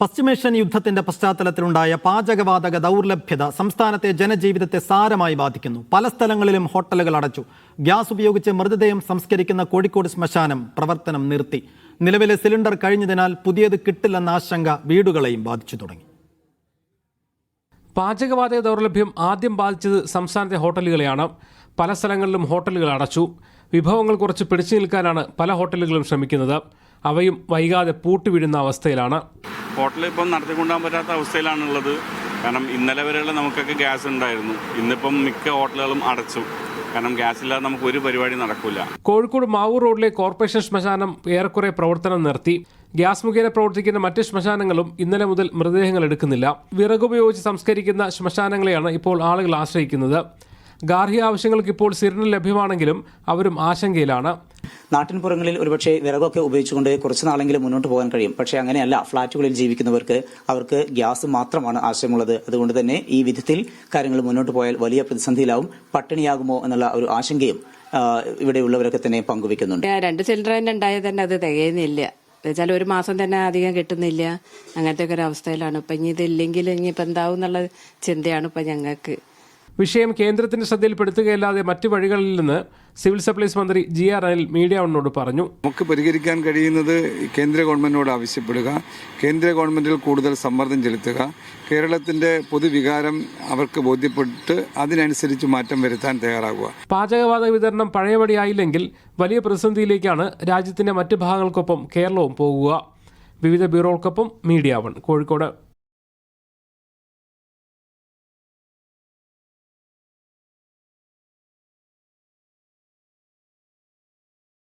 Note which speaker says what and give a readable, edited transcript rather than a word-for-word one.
Speaker 1: പശ്ചിമേഷ്യൻ യുദ്ധത്തിന്റെ പശ്ചാത്തലത്തിലുണ്ടായ പാചകവാതക ദൗർലഭ്യത സംസ്ഥാനത്തെ ജനജീവിതത്തെ സാരമായി ബാധിക്കുന്നു. പല സ്ഥലങ്ങളിലും ഹോട്ടലുകൾ അടച്ചു. ഗ്യാസ് ഉപയോഗിച്ച് മൃതദേഹം സംസ്കരിക്കുന്ന കോഴിക്കോട് ശ്മശാനം പ്രവർത്തനം നിർത്തി. നിലവിലെ സിലിണ്ടർ കഴിഞ്ഞതിനാൽ പുതിയത് കിട്ടില്ലെന്ന ആശങ്ക വീടുകളെയും ബാധിച്ചു തുടങ്ങി.
Speaker 2: പാചകവാതക ദൗർലഭ്യം ആദ്യം ബാധിച്ചത് സംസ്ഥാനത്തെ ഹോട്ടലുകളെയാണ്. പല സ്ഥലങ്ങളിലും ഹോട്ടലുകൾ അടച്ചു. വിഭവങ്ങൾ കുറച്ച് പിടിച്ചു നിൽക്കാനാണ് പല ഹോട്ടലുകളും ശ്രമിക്കുന്നത്. അവയും വൈകാതെ പൂട്ടുവീഴുന്ന അവസ്ഥയിലാണ്.
Speaker 3: ഹോട്ടൽ ഇപ്പം നടത്തിക്കൊണ്ടുപോകാൻ പറ്റാത്ത അവസ്ഥയിലാണുള്ളത്. കാരണം ഇന്നലെ വരെയുള്ള നമുക്കൊക്കെ ഗ്യാസ് ഉണ്ടായിരുന്നു. ഇന്നിപ്പം മിക്ക ഹോട്ടലുകളും അടച്ചു. കാരണം ഗ്യാസ് ഇല്ലാതെ നമുക്ക് ഒരു പരിപാടി നടക്കില്ല.
Speaker 2: കോഴിക്കോട് മാവൂർ റോഡിലെ കോർപ്പറേഷൻ ശ്മശാനം ഏറെക്കുറെ പ്രവർത്തനം നിർത്തി. ഗ്യാസ് മുഖേന പ്രവർത്തിക്കുന്ന മറ്റ് ശ്മശാനങ്ങളും ഇന്നലെ മുതൽ മൃതദേഹങ്ങൾ എടുക്കുന്നില്ല. വിറകുപയോഗിച്ച് സംസ്കരിക്കുന്ന ശ്മശാനങ്ങളെയാണ് ഇപ്പോൾ ആളുകൾ ആശ്രയിക്കുന്നത്. ഗാർഹിക ആവശ്യങ്ങൾക്ക് ഇപ്പോൾ സിലിണ്ടർ ലഭ്യമാണെങ്കിലും അവരും ആശങ്കയിലാണ്.
Speaker 4: നാട്ടിൻപുറങ്ങളിൽ ഒരുപക്ഷെ വിറകൊക്കെ ഉപയോഗിച്ചുകൊണ്ട് കുറച്ചു നാളെങ്കിലും മുന്നോട്ട് പോകാൻ കഴിയും. പക്ഷേ അങ്ങനെയല്ല. ഫ്ളാറ്റുകളിൽ ജീവിക്കുന്നവർക്ക് അവർക്ക് ഗ്യാസ് മാത്രമാണ് ആശ്രയമുള്ളത്. അതുകൊണ്ട് തന്നെ ഈ വിധത്തിൽ കാര്യങ്ങൾ മുന്നോട്ട് പോയാൽ വലിയ പ്രതിസന്ധിയിലാവും. പട്ടിണിയാകുമോ എന്നുള്ള ഒരു ആശങ്കയും ഇവിടെയുള്ളവരൊക്കെ തന്നെ പങ്കുവെക്കുന്നുണ്ട്.
Speaker 5: 2 സിലിണ്ടർ തന്നെ ഉണ്ടായത് തന്നെ അത് തികയുന്നില്ല. എന്നുവെച്ചാൽ ഒരു മാസം തന്നെ അധികം കിട്ടുന്നില്ല. അങ്ങനത്തെ ഒക്കെ ഒരു അവസ്ഥയിലാണ്. ഇപ്പം ഇനി ഇതില്ലെങ്കിൽ ഇനിയിപ്പോൾ എന്താവും എന്നുള്ള ചിന്തയാണ് ഇപ്പം ഞങ്ങൾക്ക്.
Speaker 2: വിഷയം കേന്ദ്രത്തിന്റെ ശ്രദ്ധയിൽപ്പെടുത്തുകയല്ലാതെ മറ്റു വഴികളിൽ നിന്ന് സിവിൽ സപ്ലൈസ് മന്ത്രി GR അനിൽ മീഡിയ വണ്ണോട് പറഞ്ഞു.
Speaker 6: നമുക്ക് പരിഹരിക്കാൻ കഴിയുന്നത് കേന്ദ്ര ഗവൺമെന്റിനോട് ആവശ്യപ്പെടുക, കേന്ദ്ര ഗവൺമെന്റിൽ കൂടുതൽ സമ്മർദ്ദം ചെലുത്തുക, കേരളത്തിന്റെ പൊതുവികാരം അവർക്ക് ബോധ്യപ്പെട്ട് അതിനനുസരിച്ച് മാറ്റം വരുത്താൻ തയ്യാറാകുക.
Speaker 2: പാചകവാതക വിതരണം പഴയപടിയായില്ലെങ്കിൽ വലിയ പ്രതിസന്ധിയിലേക്കാണ് രാജ്യത്തിന്റെ മറ്റ് ഭാഗങ്ങൾക്കൊപ്പം കേരളവും പോകുക. വിവിധ ബ്യൂറോകൾക്കൊപ്പം മീഡിയ വൺ, കോഴിക്കോട്.